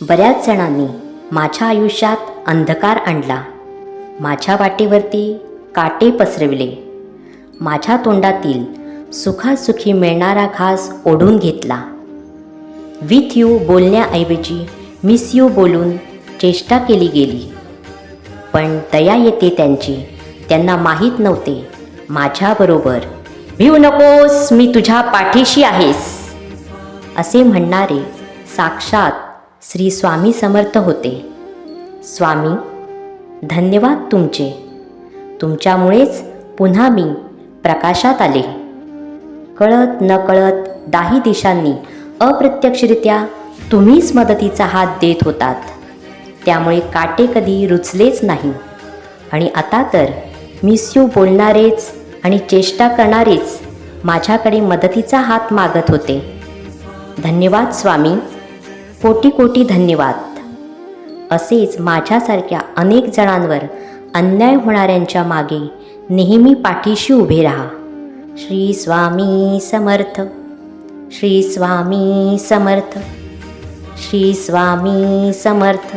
बऱ्याच जणांनी माझ्या आयुष्यात अंधकार आणला, माझ्या वाटेवरती काटे पसरविले, माझ्या तोंडातील सुखासुखी मिळणारा घास ओढून घेतला. विथ यू बोलण्याऐवजी मिस यू बोलून चेष्टा केली गेली. पण दया येते त्यांची, त्यांना माहीत नव्हते माझ्याबरोबर भिवू नकोस, मी तुझ्या पाठीशी आहेस असे म्हणणारे साक्षात श्री स्वामी समर्थ होते. स्वामी, धन्यवाद तुमचे. तुमच्यामुळेच पुन्हा मी प्रकाशात आले. कळत नकळत 10 दिशांनी अप्रत्यक्षरित्या तुम्हीच मदतीचा हात देत होतात. त्यामुळे काटे कधी रुचलेच नाही. आणि आता तर मिस यू बोलणारेच आणि चेष्टा करणारेच माझ्याकडे मदतीचा हात मागत होते. धन्यवाद स्वामी, कोटी कोटी धन्यवाद. असेच माझ्यासारख्या अनेक जणांवर अन्याय होणाऱ्यांच्या मागे नेहमी पाठीशी उभे राहा. श्री स्वामी समर्थ. श्री स्वामी समर्थ. श्री स्वामी समर्थ.